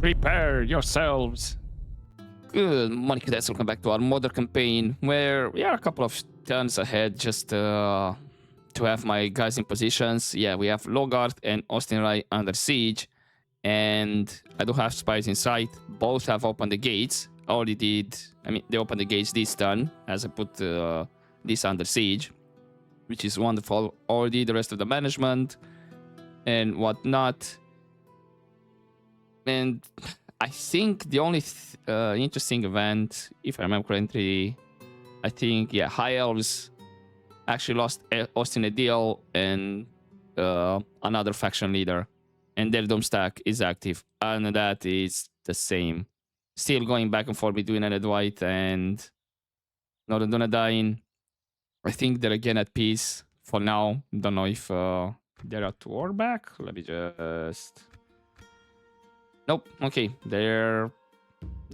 Prepare yourselves. Good morning, cadets. Welcome back to our Mordor campaign, where we are a couple of turns ahead just to have my guys in positions. Yeah, we have Logard and Ostenrai under siege, and I do have spies in sight. Both have opened the gates. Already did. I mean, they opened the gates this turn as I put this under siege, which is wonderful. Already the rest of the management and whatnot. And I think the only interesting event, if I remember correctly, I think, yeah, High Elves actually lost Austin a deal and another faction leader. And their Dome stack is active. And that is the same. Still going back and forth between Red White and Northern Dunedain. I think they're again at peace for now. Don't know if they're at war back. Let me just... Nope. Okay, they're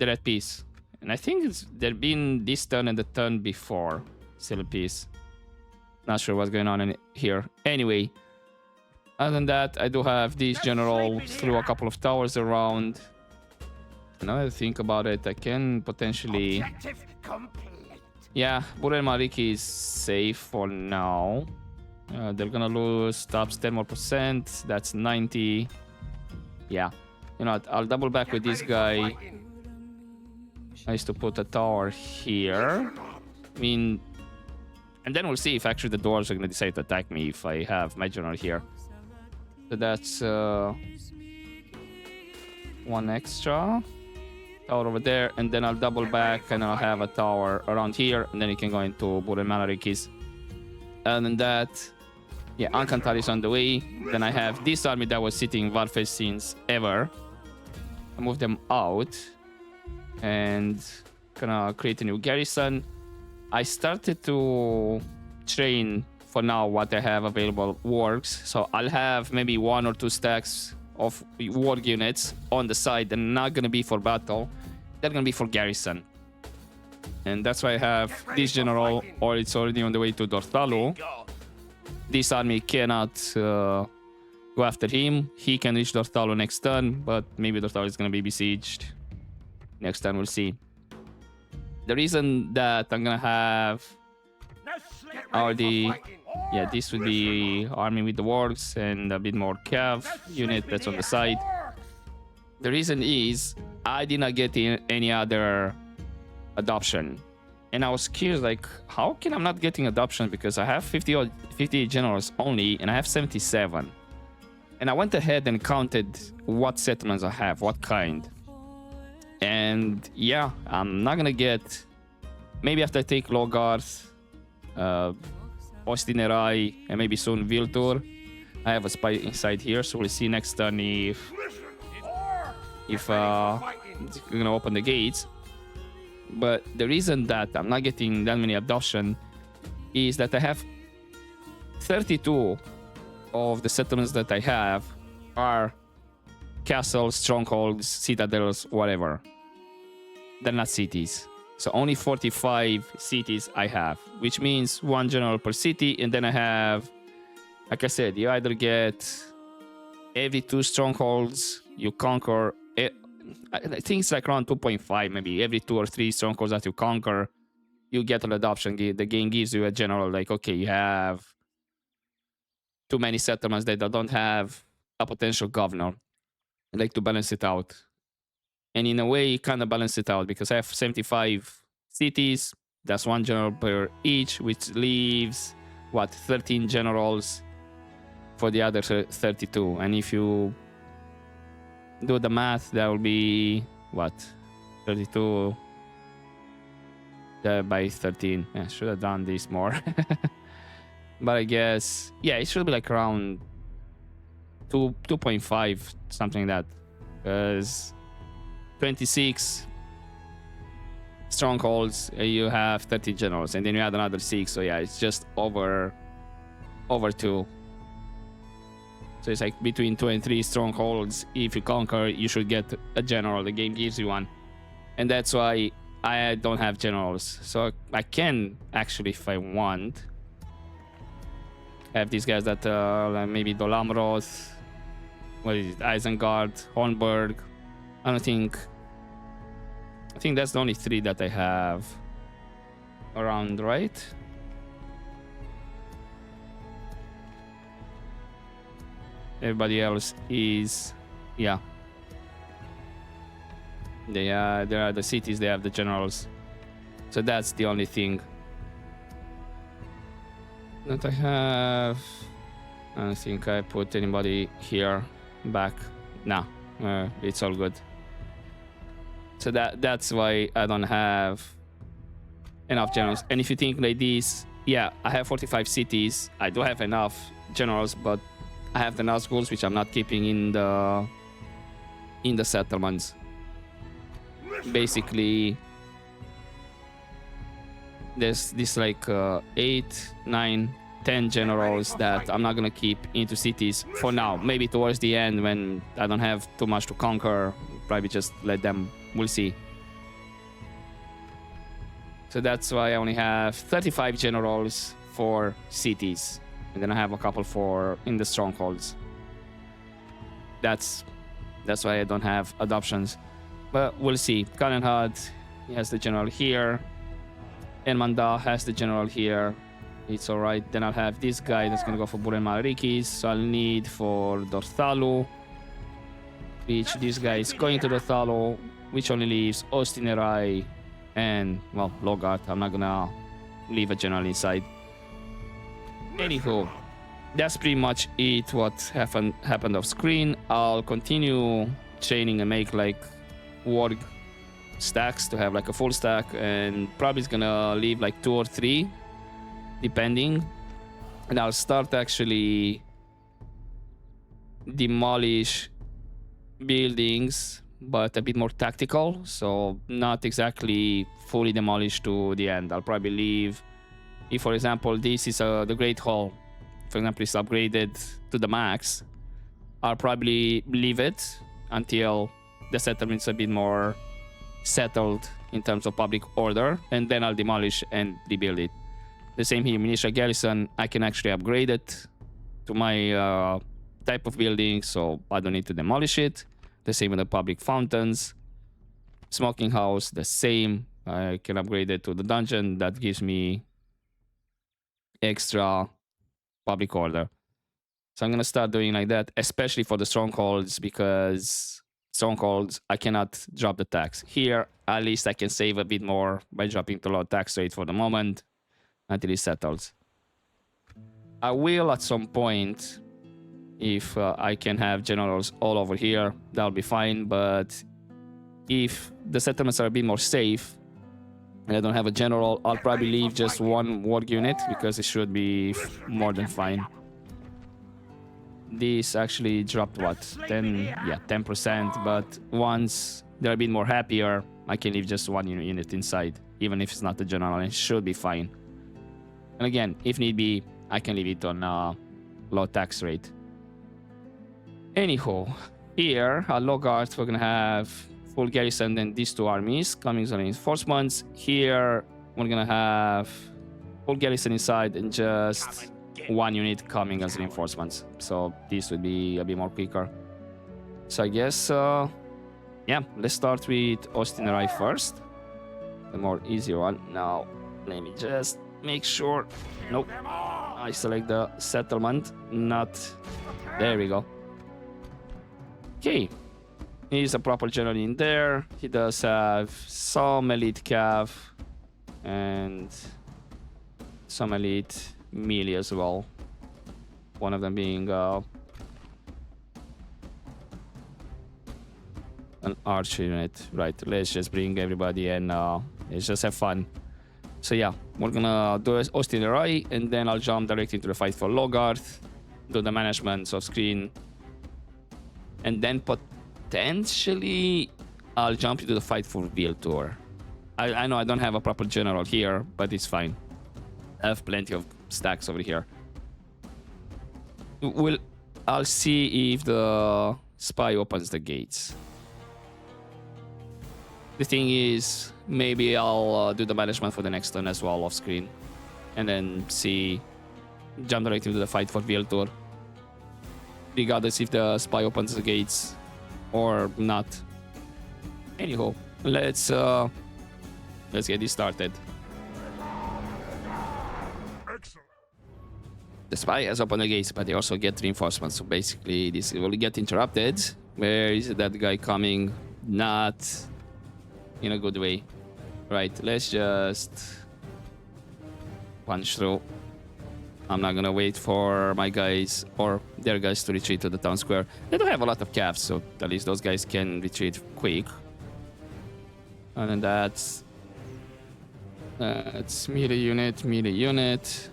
at peace, and I think they've been this turn and the turn before still at peace. Not sure what's going on in here. Anyway, other than that, I do have this general through a couple of towers around. Now that I think about it, I can potentially. Yeah, Burel Mariki is safe for now. They're gonna lose tops 10 more %. That's 90. Yeah. You know what, I'll double back with this guy. I used to put a tower here. I mean, and then we'll see if actually the dwarves are going to decide to attack me if I have my general here. So that's one extra tower over there, and then I'll double back and I'll have a tower around here, and then you can go into Burel Malarikis. And then that, yeah, Ankantar is on the way. Then I have this army that was sitting in Varfes since ever. I move them out and gonna create a new garrison. I started to train for now what I have available works. So I'll have maybe 1 or 2 stacks of warg units on the side. They're not gonna be for battle. They're gonna be for garrison. And that's why I have this general, or it's already on the way to Dorthalu. This army cannot go after him. He can reach Dorthalu next turn, but maybe Dorthalu is going to be besieged. Next turn, we'll see. The reason that I'm going to have already... Yeah, this would be army with the wargs and a bit more cav unit that's on the side. The reason is I did not get any other adoption. And I was curious, like, how can I'm not getting adoption? Because I have 50 generals only, and I have 77. And I went ahead and counted what settlements I have, what kind. And yeah, I'm not gonna get... Maybe after I take Logarth, Ostinerai, and maybe soon Viltur. I have a spy inside here, so we'll see next turn if it's gonna open the gates. But the reason that I'm not getting that many adoption is that I have 32 of the settlements that I have are castles, strongholds, citadels, whatever. They're not cities. So only 45 cities I have, which means 1 general per city. And then I have, like I said, you either get every 2 strongholds you conquer. I think it's like around 2.5, maybe every 2 or 3 strongholds that you conquer, you get an adoption. The game gives you a general, like, okay, you have too many settlements that don't have a potential governor. I like to balance it out. And in a way, kind of balance it out because I have 75 cities. That's 1 general per each, which leaves, what, 13 generals for the other 32. And if you do the math, that will be, what, 32 by 13. Yeah, should have done this more. But I guess, yeah, it should be like around 2.5, something like that. Because 26 strongholds, you have 30 generals, and then you add another 6. So yeah, it's just over 2. So it's like between 2 and 3 strongholds. If you conquer, you should get a general. The game gives you one. And that's why I don't have generals. So I can actually, if I want, have these guys that like maybe Dolamroth, what is it, Isengard, Hornburg, I think that's the only 3 that I have around, right? Everybody else is, yeah. There are the cities, they have the generals. So that's the only thing that I have. I don't think I put anybody here back. Nah, it's all good. So that's why I don't have enough generals. And if you think like this, yeah, I have 45 cities. I do have enough generals, but I have the Nazguls, which I'm not keeping in the settlements. Basically, there's this like 8, 9, 10 generals that I'm not gonna keep into cities for now. Maybe towards the end when I don't have too much to conquer, probably just let them. We'll see. So that's why I only have 35 generals for cities, and then I have a couple for in the strongholds. That's why I don't have adoptions, but we'll see. Kalenhad, he has the general here. Enmanda has the general here. It's alright. Then I'll have this guy that's gonna go for Buren Malrikis. So I'll need for Dorthalu, which this guy is going to Dorthalu, which only leaves Ostinerai and, well, Logart. I'm not gonna leave a general inside. Anywho, that's pretty much it what happened off screen. I'll continue training and make like warg stacks to have like a full stack, and probably it's gonna leave like 2 or 3 depending, and I'll start actually demolish buildings, but a bit more tactical, so not exactly fully demolished to the end. I'll probably leave, if for example this is the Great Hall, for example, it's upgraded to the max, I'll probably leave it until the settlement's a bit more settled in terms of public order, and then I'll demolish and rebuild it. The same here, Militia Garrison, I can actually upgrade it to my type of building, so I don't need to demolish it. The same with the public fountains. Smoking House, the same. I can upgrade it to the dungeon. That gives me extra public order. So I'm going to start doing like that, especially for the strongholds, because strongholds, I cannot drop the tax. Here, at least I can save a bit more by dropping the low tax rate for the moment until it settles. I will at some point, if I can have generals all over here, that'll be fine. But if the settlements are a bit more safe and I don't have a general, I'll probably leave just 1 warg unit because it should be more than fine. This actually dropped what? 10%, but once they're a bit more happier, I can leave just 1 unit inside, even if it's not a general, and it should be fine. And again, if need be, I can leave it on low tax rate. Anyhow, here at Logart, we're gonna have full garrison and these 2 armies coming as reinforcements. Here, we're gonna have full garrison inside and just 1 unit coming as reinforcements. So this would be a bit more quicker. So I guess, yeah, let's start with Ostinerai first. The more easier one. Now, let me just make sure. Nope. I select the settlement. Not. There we go. Okay. He's a proper general in there. He does have some elite cav and some elite melee as well. One of them being an archer unit. Right, let's just bring everybody and let's just have fun. So yeah, we're gonna do Ostinerai, and then I'll jump directly into the fight for Logarth, do the management off screen, and then potentially I'll jump into the fight for Viltur. I know I don't have a proper general here, but it's fine. I have plenty of stacks over here. I'll see if the spy opens the gates. The thing is, maybe I'll do the management for the next turn as well off screen, and then jump directly into the fight for Viltur, regardless if the spy opens the gates or not. Anyhow, let's get this started. Excellent. The spy has opened the gates, but they also get reinforcements. So basically, this will get interrupted. Where is that guy coming? Not in a good way. Right, let's just punch through. I'm not gonna wait for my guys or their guys to retreat to the town square. They don't have a lot of caps, so at least those guys can retreat quick. And then that's melee unit, melee unit.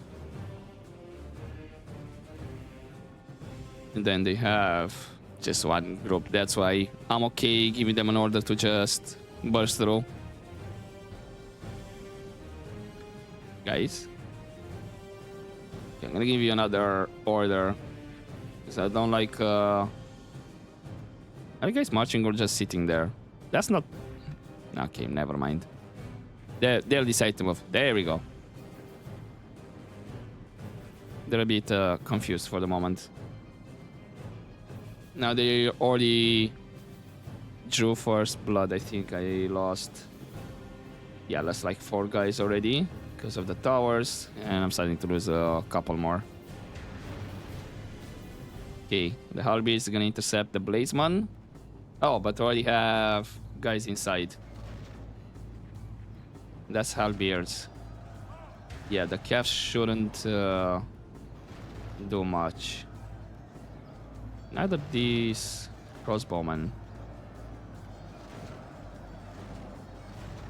And then they have just one group. That's why I'm okay giving them an order to just burst through. Guys. Okay, I'm gonna give you another order. Because I don't like... Are you guys marching or just sitting there? That's not... Okay, never mind. They'll decide to move. There we go. They're a bit confused for the moment. Now they already drew first blood. I think I lost... Yeah, lost like 4 guys already because of the towers. And I'm starting to lose a couple more. Okay, the Halberd is gonna intercept the Blazeman. Oh, but already have guys inside. That's Halberds. Yeah, the Cavs shouldn't do much. Neither these crossbowmen.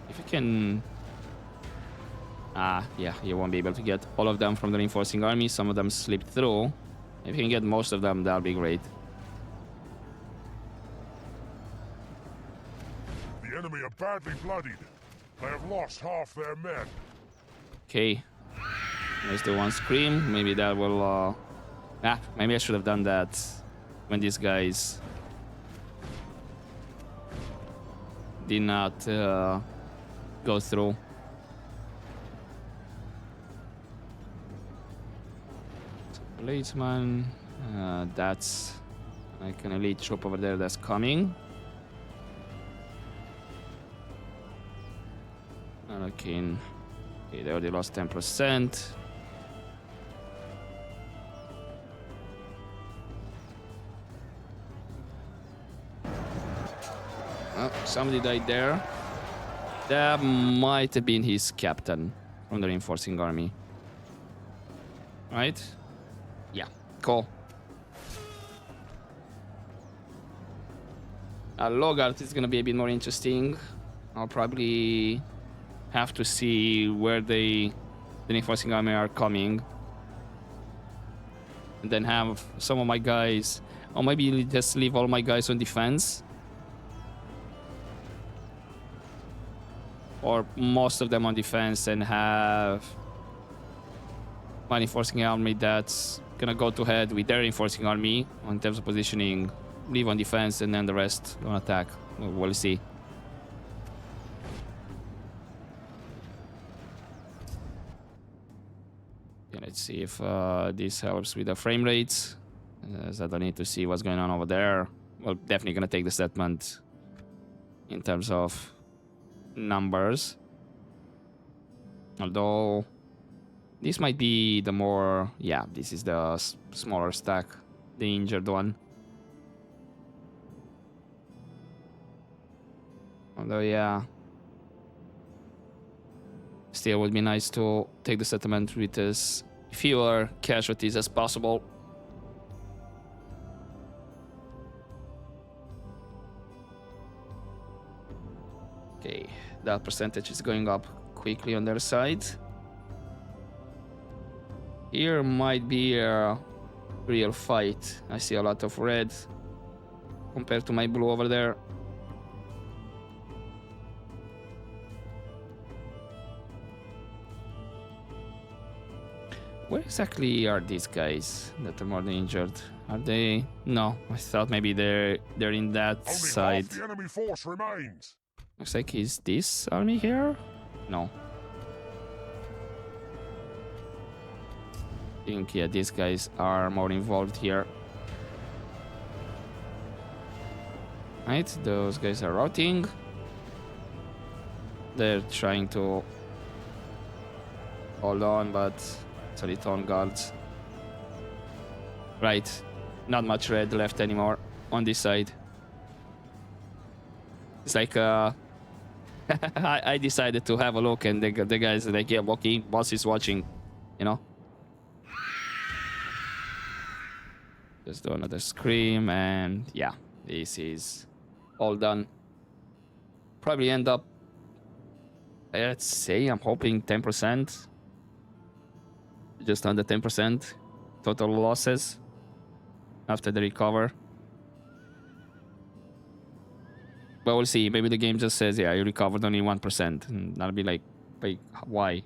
If you can... yeah, you won't be able to get all of them from the reinforcing army. Some of them slipped through. If you can get most of them, that'll be great. The enemy are badly bloodied. They have lost half their men. Okay. There's the one scream. Maybe that will... maybe I should have done that when these guys did not go through. Bladesman, that's like an elite troop over there that's coming. Okay, they already lost 10%. Oh, somebody died there. That might have been his captain from the reinforcing army. Right? Yeah, cool. Logart is gonna be a bit more interesting. I'll probably have to see where the reinforcing army are coming. And then have some of my guys, or maybe just leave all my guys on defense. Or most of them on defense and have my reinforcing army that's gonna go to head with their reinforcing army in terms of positioning, leave on defense, and then the rest on attack. We'll see. Okay, let's see if this helps with the frame rates. As I don't need to see what's going on over there. Well, definitely gonna take the settlement in terms of numbers. Although this might be the more... Yeah, this is the smaller stack, the injured one. Although, yeah, still would be nice to take the settlement with as fewer casualties as possible. Okay, that percentage is going up quickly on their side. Here might be a real fight. I see a lot of red compared to my blue over there. Where exactly are these guys that are more than injured? Are they? No, I thought maybe they're in that Only side. half the enemy force remains. Looks like is this army here? No. I think yeah, these guys are more involved here. Right, those guys are routing. They're trying to hold on, but it's a little on guards. Right. Not much red left anymore on this side. It's like I decided to have a look, and the guys are like, yeah, okay, boss is watching, you know. Just do another scream, and yeah, this is all done. Probably end up, let's say, I'm hoping 10%, just under 10% total losses after the recover. But we'll see. Maybe the game just says, yeah, you recovered only 1%. And I'll be like, wait, why?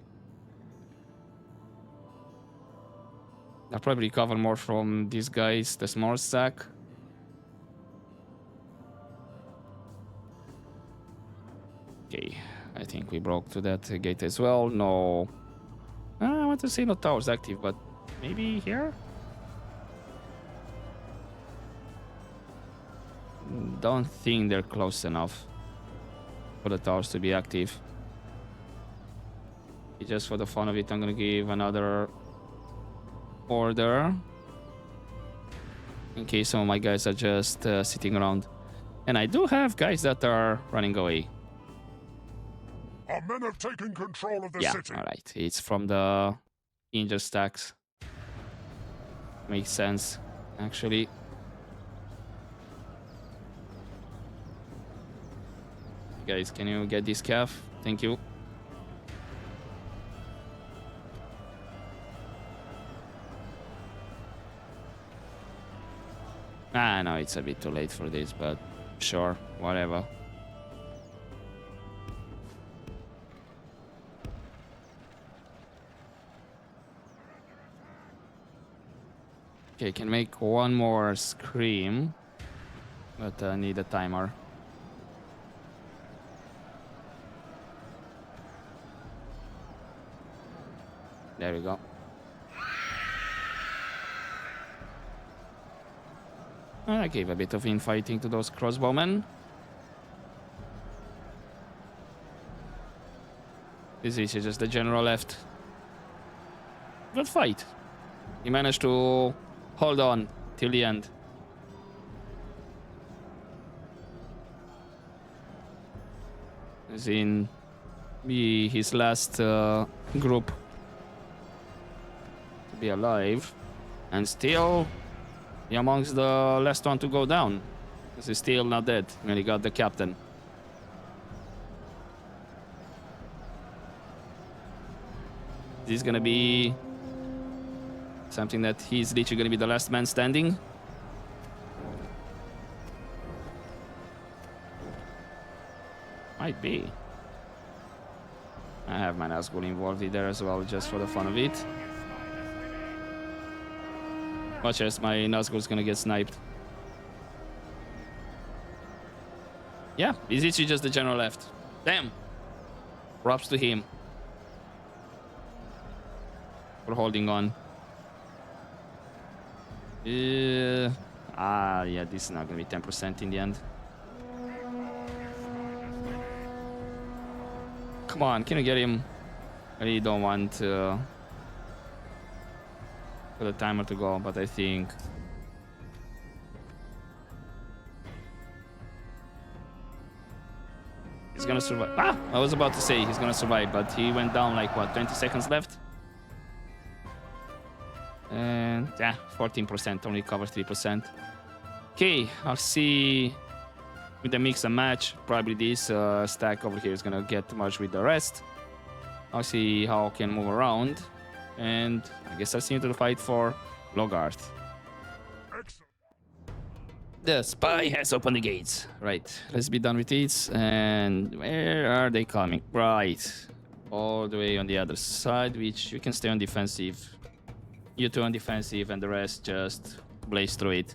I'll probably recover more from these guys, the small stack. Okay, I think we broke to that gate as well. No. I want to say no towers active, but maybe here? Don't think they're close enough for the towers to be active. Just for the fun of it, I'm gonna give another order in case some of my guys are just sitting around. And I do have guys that are running away. Our men have taken control of the city. All right. It's from the injured stacks. Makes sense, actually. Guys, can you get this calf? Thank you. No, it's a bit too late for this, but sure, whatever. Okay, can make one more scream, but I need a timer. There we go. I gave a bit of infighting to those crossbowmen. This is just the general left. Good fight. He managed to hold on till the end. As in, be his last group to be alive, and still he amongst the last one to go down. Because he's still not dead. And he got the captain. Is this gonna be something that he's literally gonna be the last man standing? Might be. I have my Nazgul involved there as well, just for the fun of it. Watch as my Nazgul's gonna get sniped. Yeah, he's literally just the general left. Damn. Props to him for holding on. Yeah, this is not gonna be 10% in the end. Come on, can you get him? I really don't want for the timer to go, but I think he's gonna survive. I was about to say he's gonna survive, but he went down like what, 20 seconds left? And yeah, 14%, only covers 3%. Okay, I'll see with the mix and match. Probably this stack over here is gonna get merged with the rest. I'll see how I can move around, and I guess I'll see you to the fight for Logarth. The spy has opened the gates. Right, let's be done with it. And where are they coming? Right, all the way on the other side, which you can stay on defensive. You two on defensive, and the rest just blaze through it.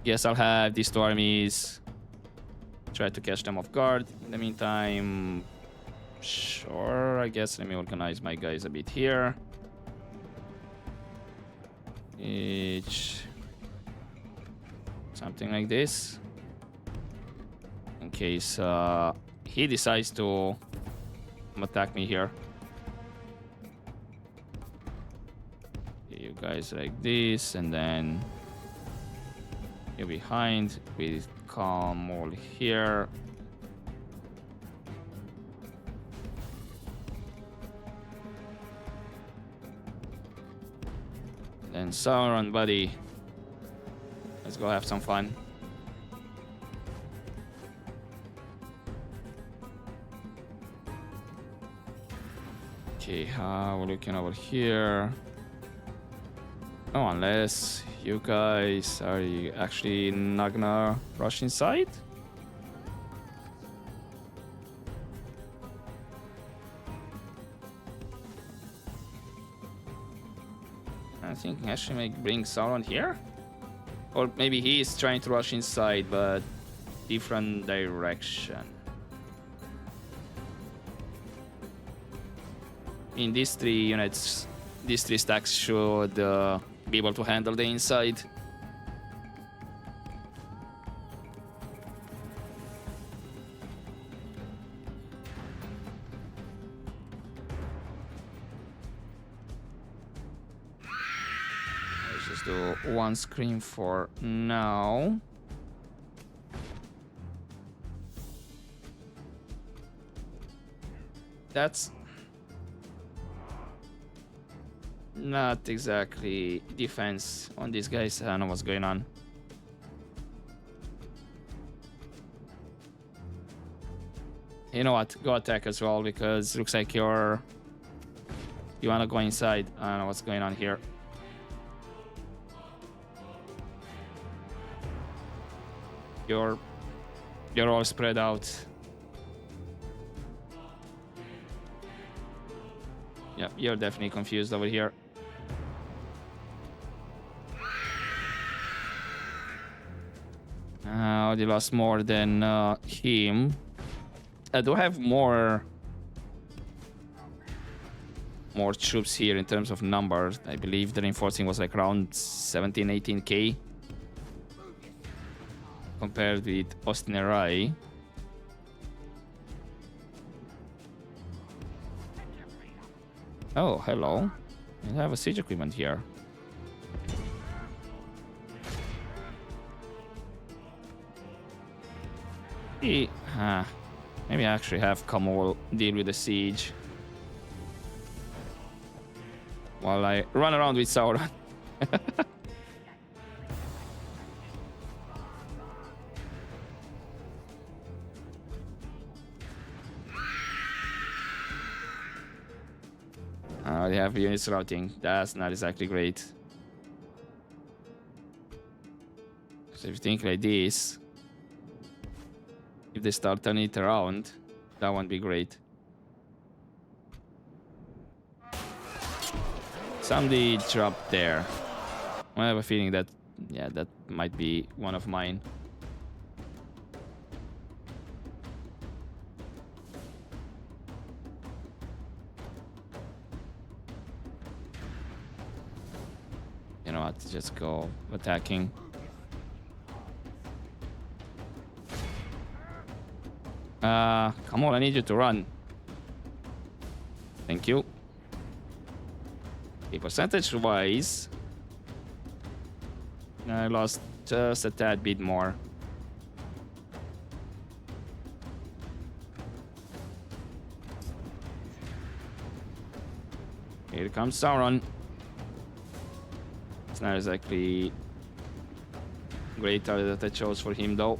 Guess I'll have these two armies try to catch them off guard. In the meantime, sure, I guess let me organize my guys a bit here. Each something like this, in case he decides to come attack me here. You guys like this, and then you're behind. We come all here. Then Sauron, buddy. Let's go have some fun. Okay, we're looking over here. Oh, unless you guys are actually not gonna rush inside? I think actually might bring Sauron here? Or maybe he is trying to rush inside, but different direction. In these 3 units, these 3 stacks should be able to handle the inside. Let's just do 1 screen for now. That's not exactly defense on these guys. I don't know what's going on. You know what? Go attack as well, because it looks like you wanna go inside. I don't know what's going on here. You're all spread out. Yeah, you're definitely confused over here. They lost more than him. I do have more troops here in terms of numbers. I believe the reinforcing was like around 17-18k compared with Ostenerai. Oh, hello. I have a siege equipment here. Maybe I actually have Kamol deal with the siege while I run around with Sauron. They have units routing. That's not exactly great. So if you think like this, if they start turning it around, that won't be great. Somebody dropped there. I have a feeling that, yeah, that might be one of mine. You know what? Just go attacking. Come on, I need you to run. Thank you. Okay, percentage-wise, I lost just a tad bit more. Here comes Sauron. It's not exactly great target that I chose for him, though.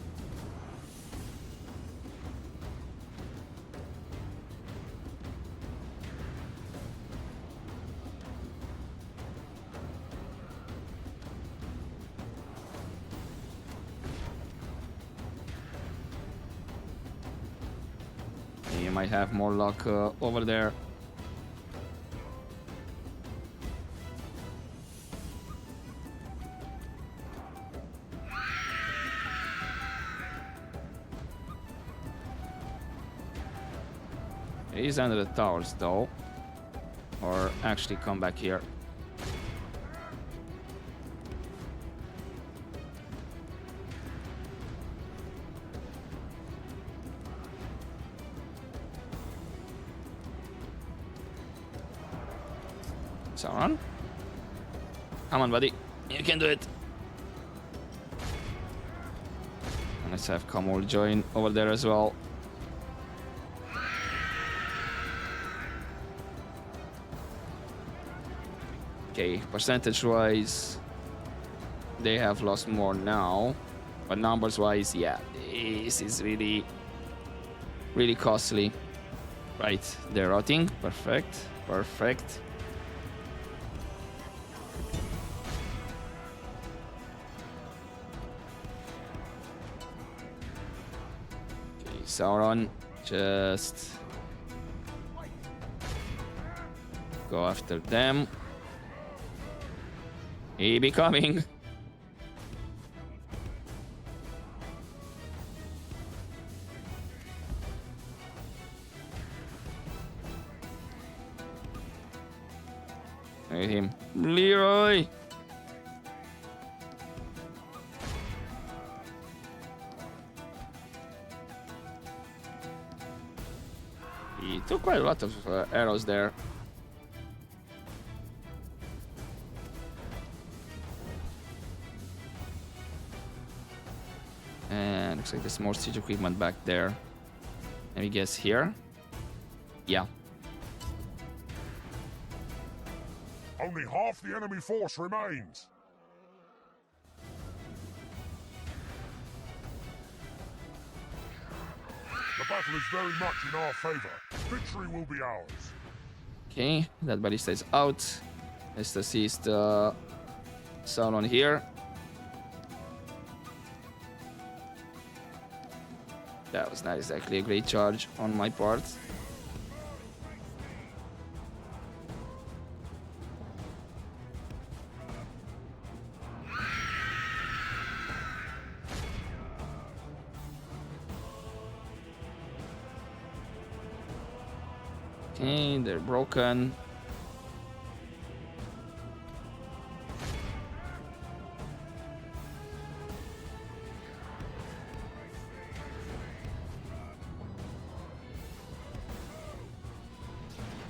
You might have more luck over there. He's under the towers though. Or actually come back here. Sauron. Come on, buddy. You can do it. And let's have Kamol join over there as well. Okay, percentage-wise, they have lost more now. But numbers-wise, yeah, this is really, really costly. Right, they're rotting. Perfect, perfect. Okay, Sauron, just go after them. He be coming. Look at him. Leroy! He took quite a lot of arrows there. And looks like there's more siege equipment back there. Let me guess here. Yeah. Only half the enemy force remains. The battle is very much in our favor. Victory will be ours. Okay, that ballista is out. Let's assist Sauron here. That was not exactly a great charge on my part. Okay, they're broken.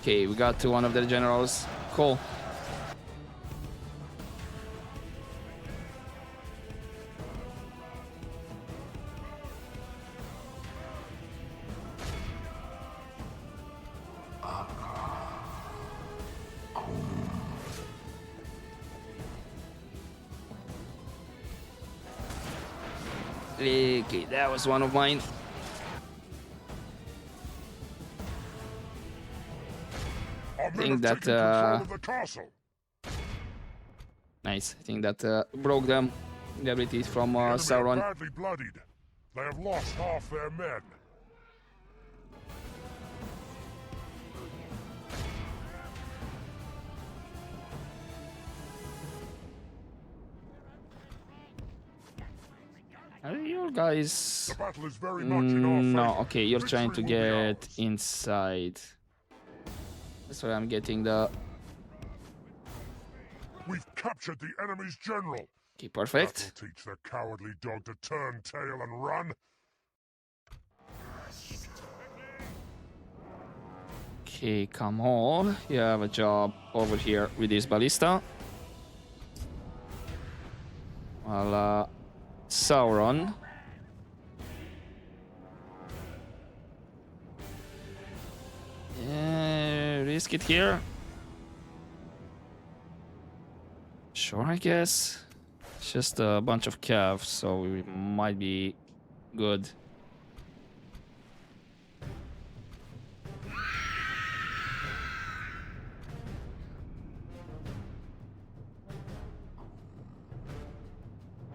Okay, we got to one of their generals. Cool. Okay, that was one of mine. I think that nice. I think that broke them. The abilities from Sauron. Badly bloodied. They have lost half their men. Are you guys? The battle is very much in our favor. No, okay, you're Victory trying to will be get ours. inside. That's why I'm getting the. We've captured the enemy's general. Okay, perfect. That'll teach the cowardly dog to turn tail and run. Okay, come on. You have a job over here with this ballista. Well, Sauron. Yeah, risk it here. Sure, I guess. It's just a bunch of calves, so we might be good.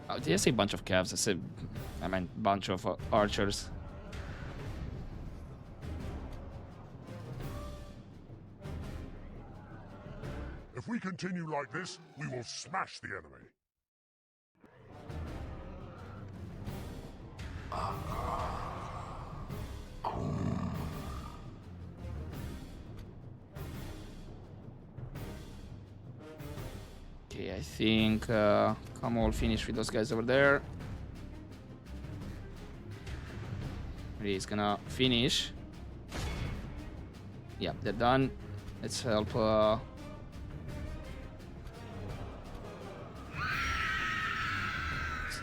Oh, did I say bunch of calves? I meant bunch of archers. If we continue like this, we will smash the enemy. Okay, I think come all finish with those guys over there. He's gonna finish. Yeah, they're done. Let's help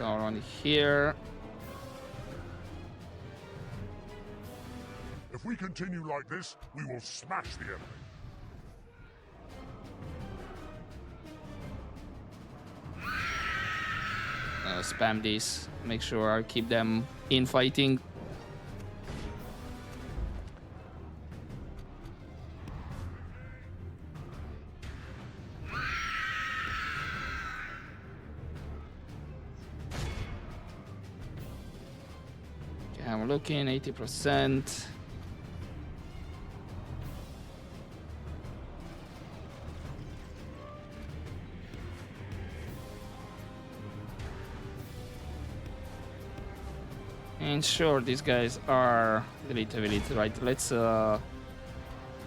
Sauron here. If we continue like this, we will smash the enemy. Spam these. Make sure I keep them infighting. Okay, I'm looking 80%. And sure, these guys are elite, right? Let's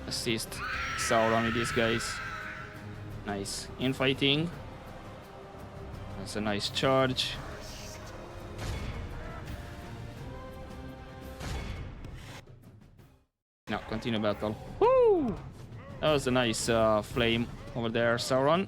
assist Sauron with these guys. Nice infighting. That's a nice charge. Now continue battle. Woo! That was a nice flame over there, Sauron.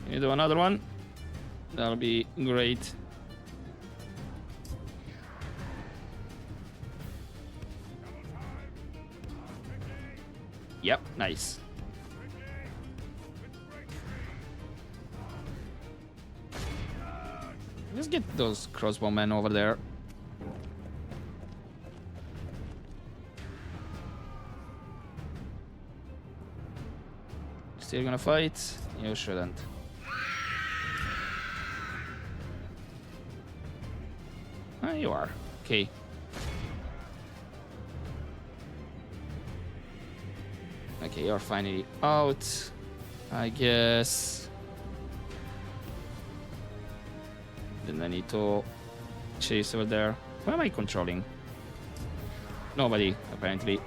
You do another one. That'll be great. Yep, nice. Let's get those crossbowmen over there. Still gonna fight? You shouldn't. You are. Okay. Okay, you're finally out, I guess. Then I need to chase over there. Who am I controlling? Nobody, apparently.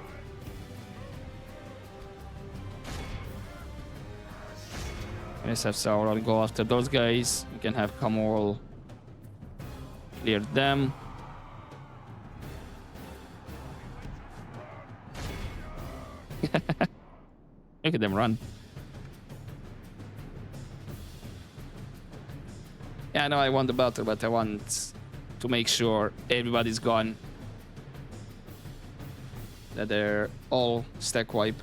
Let's have Sauron go after those guys. We can have Kamol clear them. Look at them run. Yeah, I know I won the battle, but I want to make sure everybody's gone. That they're all stack wipe.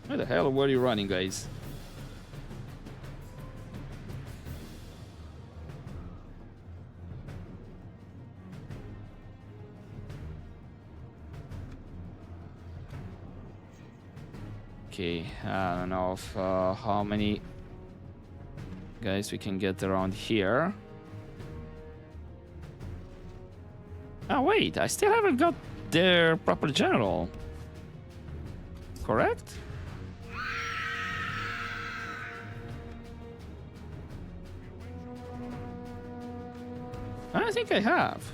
Where the hell were you running, guys? Okay, I don't know if, how many guys we can get around here. Oh wait, I still haven't got their proper general. Correct? I think I have.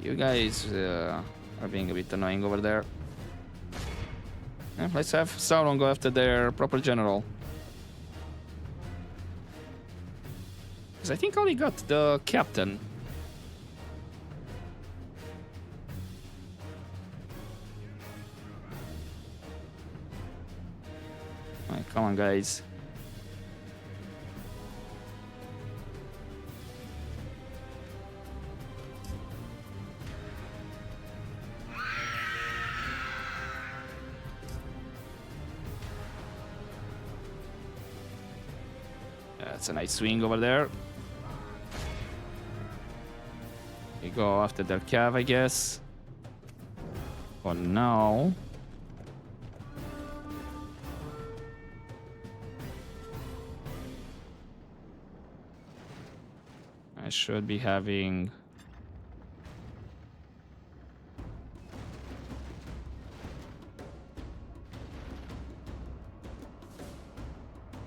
You guys are being a bit annoying over there. Yeah, let's have Sauron go after their proper general. Because I think I only got the captain. Alright, come on, guys. That's a nice swing over there. We go after their cav, I guess. For now. I should be having...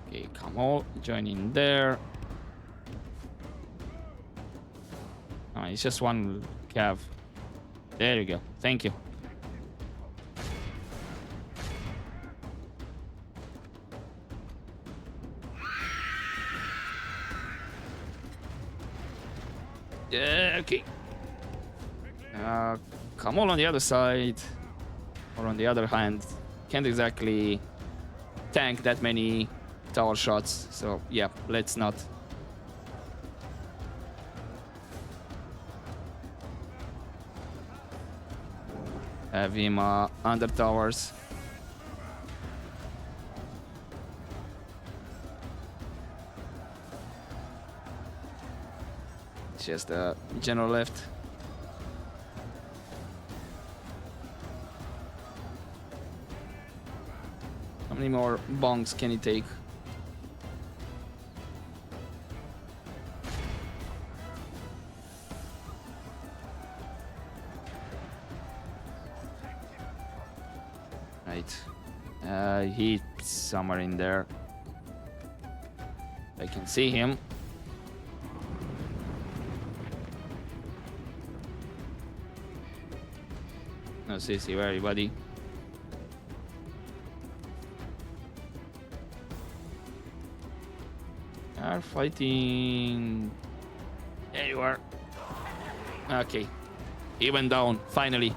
Okay, come on, join in there. It's just one cav. There you go. Thank you. Yeah, okay. Come on the other side. Or on the other hand, can't exactly tank that many tower shots. So yeah, let's not. Have him under towers. Just a general left. How many more bonks can he take? Right. He's somewhere in there. I can see him. No, seriously, where are you, buddy? Are fighting. There you are. Okay. He went down, finally.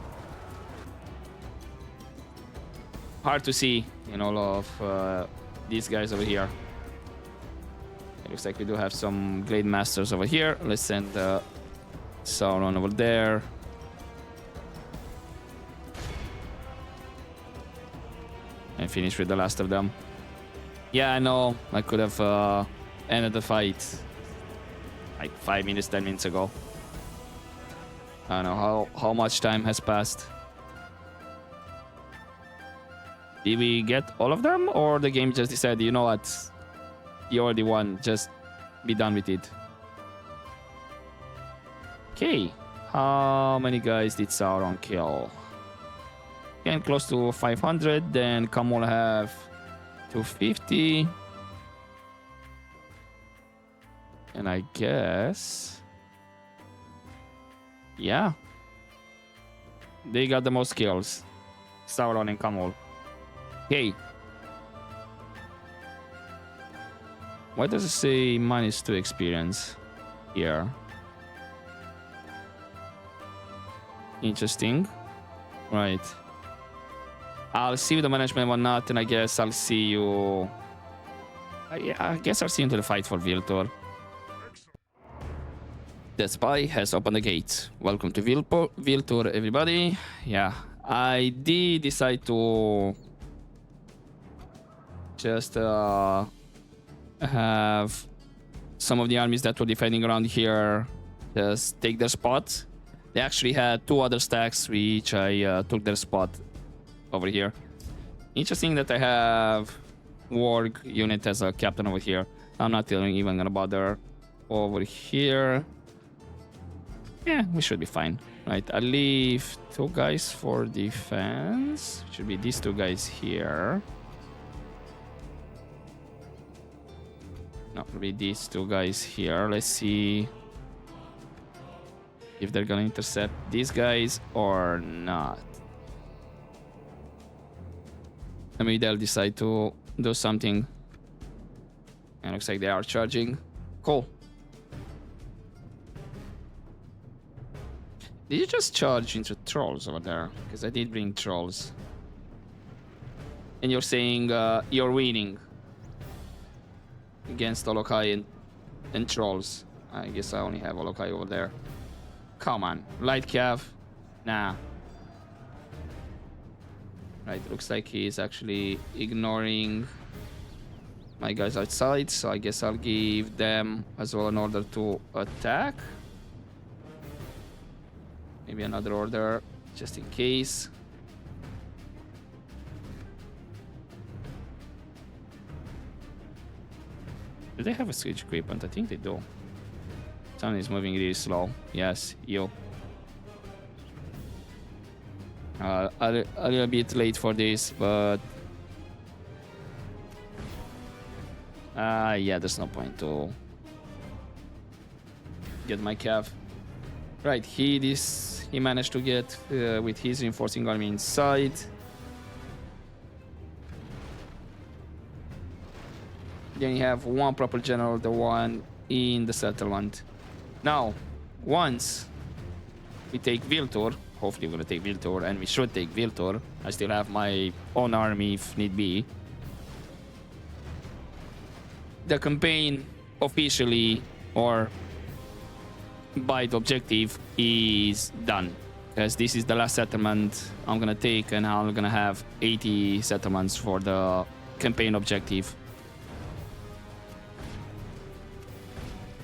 Hard to see in all of these guys over here. It looks like we do have some Glade Masters over here. Let's send Sauron over there. And finish with the last of them. Yeah, I know. I could have ended the fight like 5 minutes, 10 minutes ago. I don't know how much time has passed. Did we get all of them, or the game just decided, you know what, you already won, just be done with it? Okay, how many guys did Sauron kill? Again, close to 500. Then Kamul have 250. And I guess, yeah, they got the most kills, Sauron and Kamul. Okay. Why does it say -2 experience here? Interesting. Right. I'll see you the management one not, and I guess I'll see you. Yeah, I guess I'll see you into the fight for Viltor. The spy has opened the gate. Welcome to Viltor, everybody. Yeah, I did decide to just have some of the armies that were defending around here just take their spot. They actually had 2 other stacks, which I took their spot over here. Interesting that I have Warg unit as a captain over here. I'm not even gonna bother over here. Yeah, we should be fine. Right, I'll leave 2 guys for defense. Should be these 2 guys here. No, it'll be these 2 guys here. Let's see if they're gonna intercept these guys or not. Maybe they'll decide to do something. And looks like they are charging. Cool. Did you just charge into trolls over there? Because I did bring trolls. And you're saying you're winning against Olokai and trolls. I guess I only have Olokai over there. Come on. Light Cav. Nah. Right, looks like he's actually ignoring my guys outside. So I guess I'll give them as well an order to attack. Maybe another order, just in case. Do they have a switch equipment? I think they do. Someone is moving really slow. Yes, you. A little bit late for this, but yeah, there's no point to get my cav. Right, he managed to get with his reinforcing army inside. Then you have one proper general, the one in the settlement. Now, once we take Viltor, hopefully we're gonna take Viltor, and we should take Viltor. I still have my own army if need be. The campaign officially, or by the objective, is done. Because this is the last settlement I'm gonna take, and I'm gonna have 80 settlements for the campaign objective.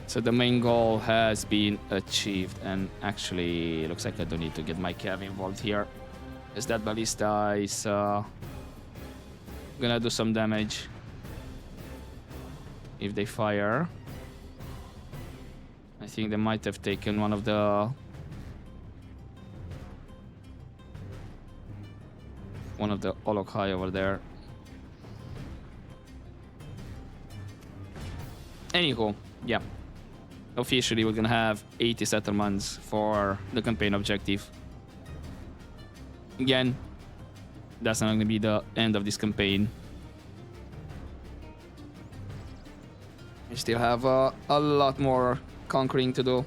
So the main goal has been achieved, and actually looks like I don't need to get my cav involved here, as that ballista is gonna do some damage if they fire. I think they might have taken one of the Olokhai over there. Anywho, yeah. Officially, we're gonna have 80 settlements for the campaign objective. Again, that's not gonna be the end of this campaign. We still have a lot more conquering to do.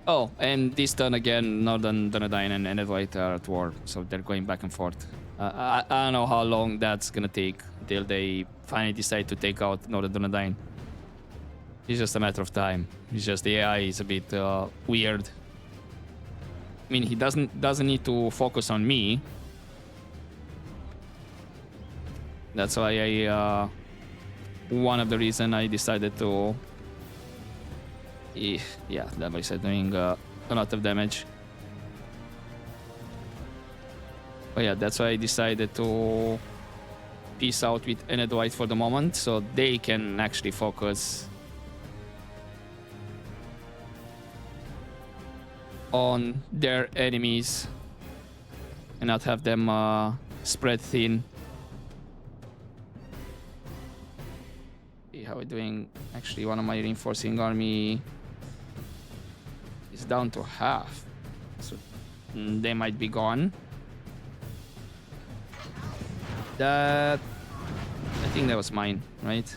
Oh, and this turn again, Northern Dunedain and Enedwaite are at war, so they're going back and forth. I don't know how long that's gonna take until they finally decide to take out Northern Dunedain. It's just a matter of time. It's just the AI is a bit weird. I mean, he doesn't need to focus on me. That's why I one of the reason I decided to. Yeah, that was doing a lot of damage. But yeah, that's why I decided to peace out with Enedwaite for the moment, so they can actually focus on their enemies and not have them spread thin. See how we're doing. Actually, one of my reinforcing army is down to half, so they might be gone. That, I think that was mine, right?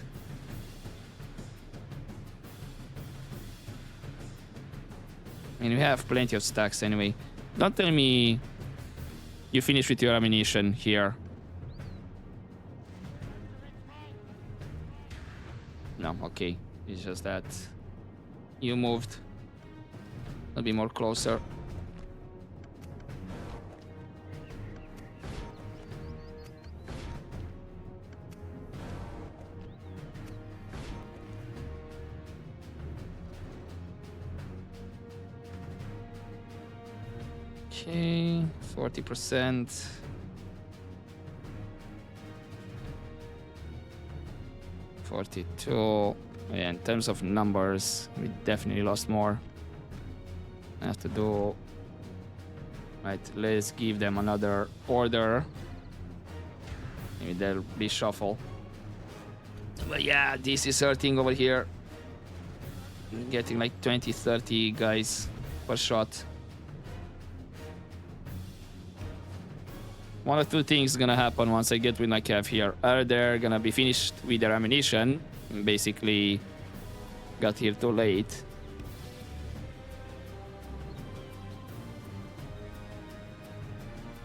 I mean, we have plenty of stacks anyway. Don't tell me you finished with your ammunition here. No, okay. It's just that you moved a bit more closer. Okay, 40%. $42. Yeah, in terms of numbers, we definitely lost more. I have to do. Right, let's give them another order. Maybe they'll reshuffle. But yeah, this is hurting over here. Getting like 20-30 guys per shot. One of two things gonna happen once I get with my cav here. Either they're gonna be finished with their ammunition, and basically got here too late.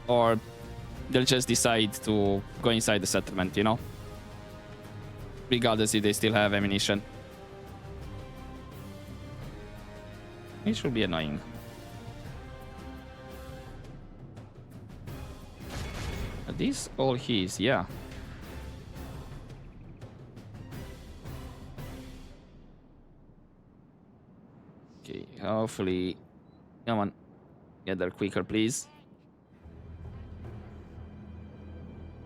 Or they'll just decide to go inside the settlement, you know? Regardless if they still have ammunition. It should be annoying. Are these all his? Yeah. Okay, hopefully. Come on. Get there quicker, please.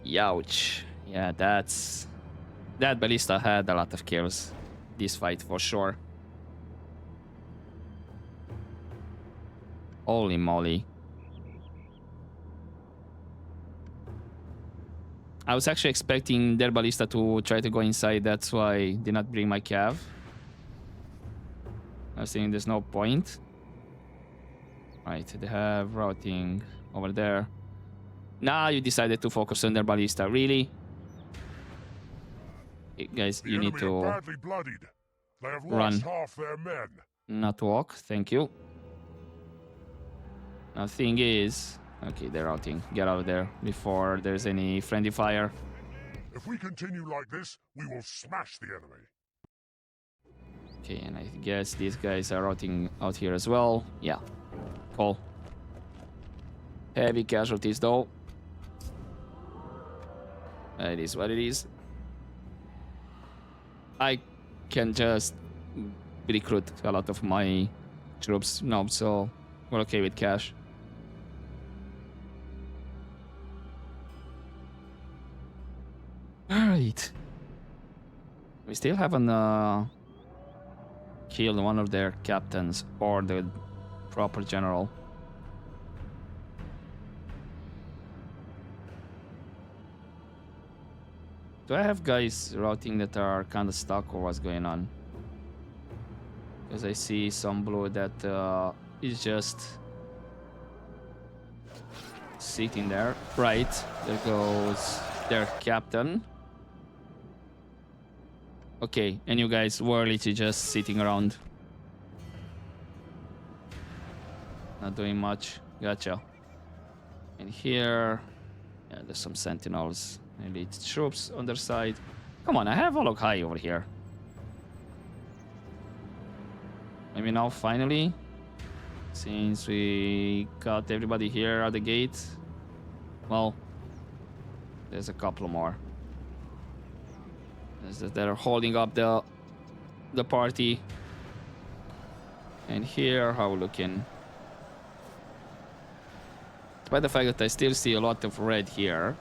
Youch. Yeah, that ballista had a lot of kills this fight for sure. Holy moly. I was actually expecting their ballista to try to go inside, that's why I did not bring my cav. I was thinking there's no point. Right, they have routing over there. Now you decided to focus on their ballista. Really? Hey, guys, The you need enemy are to badly bloodied. They have run. lost half their men. Not walk. Thank you. Now, thing is... Okay, they're routing. Get out of there before there's any friendly fire. If we continue like this, we will smash the enemy. Okay, and I guess these guys are routing out here as well. Yeah. Cool. Heavy casualties, though. It is what it is. I can just recruit a lot of my troops now, so we're okay with cash. Alright. We still haven't killed one of their captains or the proper general. Do I have guys routing that are kind of stuck, or what's going on? Because I see some blue that is just sitting there. Right, there goes their captain. Okay, and you guys were literally just sitting around. Not doing much. Gotcha. And here, yeah, there's some sentinels. Elite troops on their side. Come on, I have Olog High over here. Maybe now, finally, since we got everybody here at the gate, well, there's a couple more. They're holding up the party. And here, how we looking? Despite the fact that I still see a lot of red here.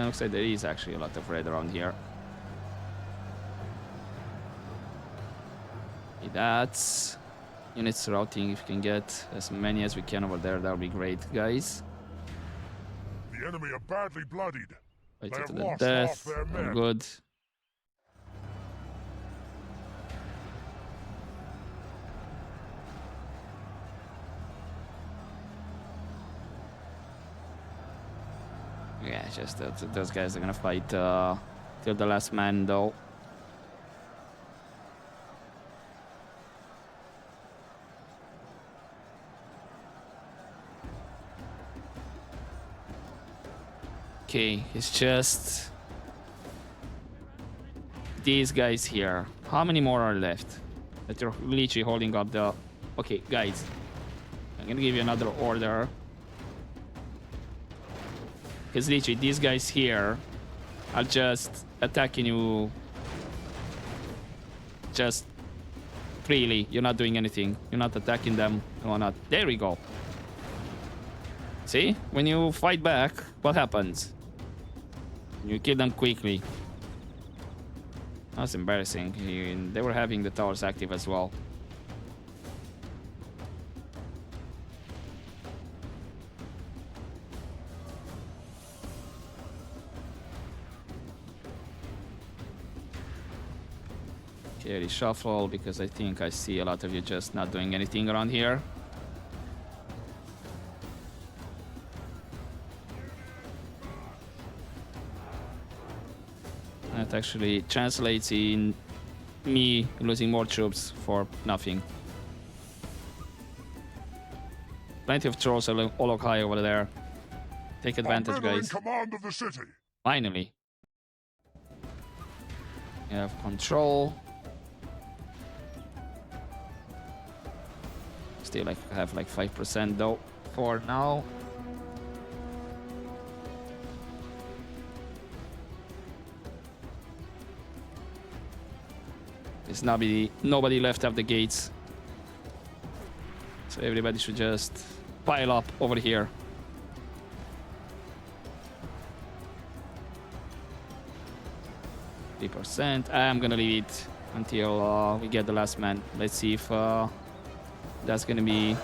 Looks like there is actually a lot of red around here. Okay, that's units routing. If you can get as many as we can over there, that would be great, guys. The enemy are badly bloodied. Fight They to have the lost death. half their Oh, men. good. Yeah, just those guys are gonna fight till the last man, though. Okay, it's just these guys here. How many more are left? That you're literally holding up the... Okay, guys. I'm gonna give you another order. Because literally, these guys here are just attacking you just freely. You're not doing anything. You're not attacking them or not. There we go. See? When you fight back, what happens? You kill them quickly. That's embarrassing. They were having the towers active as well. Okay, reshuffle, because I think I see a lot of you just not doing anything around here. That actually translates in me losing more troops for nothing. Plenty of trolls all high over there. Take advantage, Our men are in guys. command of the city. Finally. You have control. Still have like 5% though for now. There's nobody left at the gates. So everybody should just pile up over here. %. I'm gonna leave it until we get the last man. Let's see if that's gonna be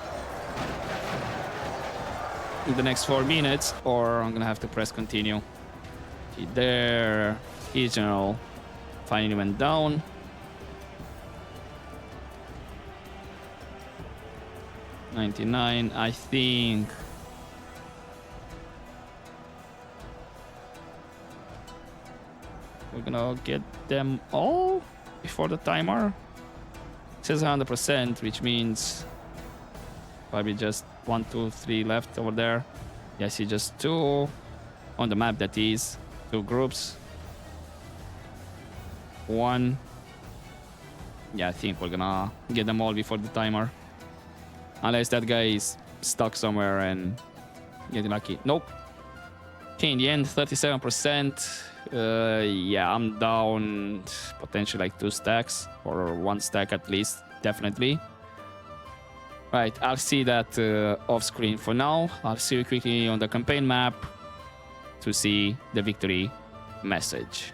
in the next 4 minutes, or I'm gonna have to press continue. Okay, there, his general finally went down. 99. I think we're gonna get them all before the timer. It says 100%, which means probably just 1, 2, 3 left over there. Yeah, I see just 2 on the map, that is 2 groups. 1. Yeah, I think we're gonna get them all before the timer. Unless that guy is stuck somewhere and getting lucky. Nope. Okay, in the end, 37%. Yeah, I'm down potentially like 2 stacks or 1 stack at least, definitely. Right, I'll see that off screen for now. I'll see you quickly on the campaign map to see the victory message.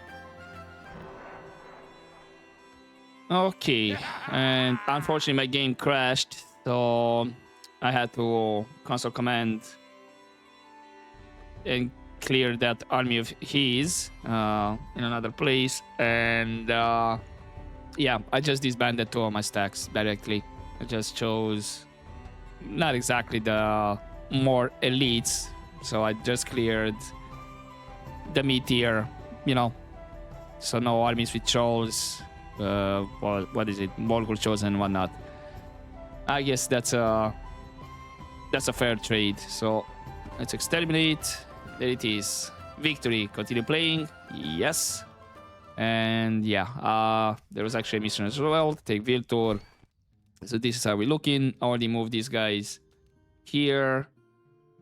Okay, and unfortunately my game crashed, so I had to console command and clear that army of his in another place, and yeah, I just disbanded 2 of my stacks directly. I just chose not exactly the more elites, so I just cleared the mid tier, you know, so no armies with trolls, what is it, Morgul chosen and whatnot. I guess that's a fair trade. So let's exterminate. There it is. Victory. Continue playing. Yes. And yeah, there was actually a mission as well. Take Viltur. So this is how we're looking. I already moved these guys here.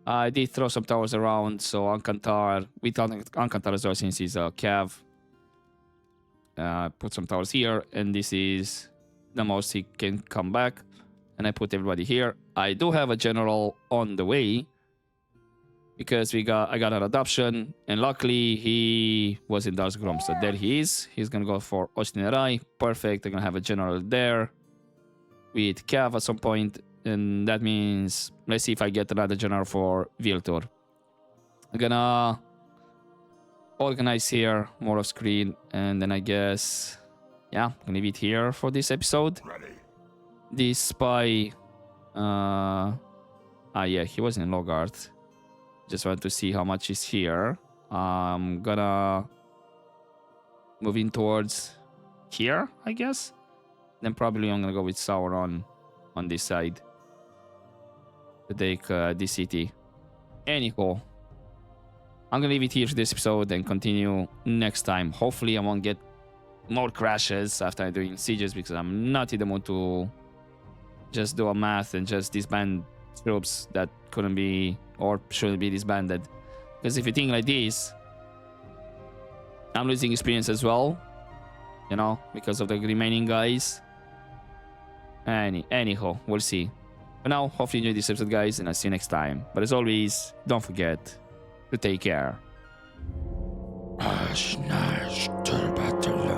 I did throw some towers around. So Ankantar, without Ankantar as well, since he's a cav. Put some towers here. And this is the most he can come back. And I put everybody here. I do have a general on the way, because I got an adoption, and luckily he was in Darsgrom, so there he is. He's gonna go for Ostinerai. Perfect. I'm gonna have a general there with Cav at some point, and that means let's see if I get another general for Viltur. I'm gonna organize here more off screen, and then I guess yeah, I'm gonna leave it here for this episode. Ready. This spy, yeah, he was in Logart. Just want to see how much is here. I'm gonna move in towards here, I guess. Then probably I'm gonna go with Sauron on this side to take this city. Anyhow, I'm gonna leave it here for this episode and continue next time. Hopefully I won't get more crashes after I'm doing sieges, because I'm not in the mood to just do a math and just disband troops that couldn't be or shouldn't be disbanded. Because if you think like this, I'm losing experience as well, you know, because of the remaining guys. Anyhow, we'll see. For now, hopefully you enjoyed this episode, guys, and I'll see you next time. But as always, don't forget to take care. Ash Nash to battle.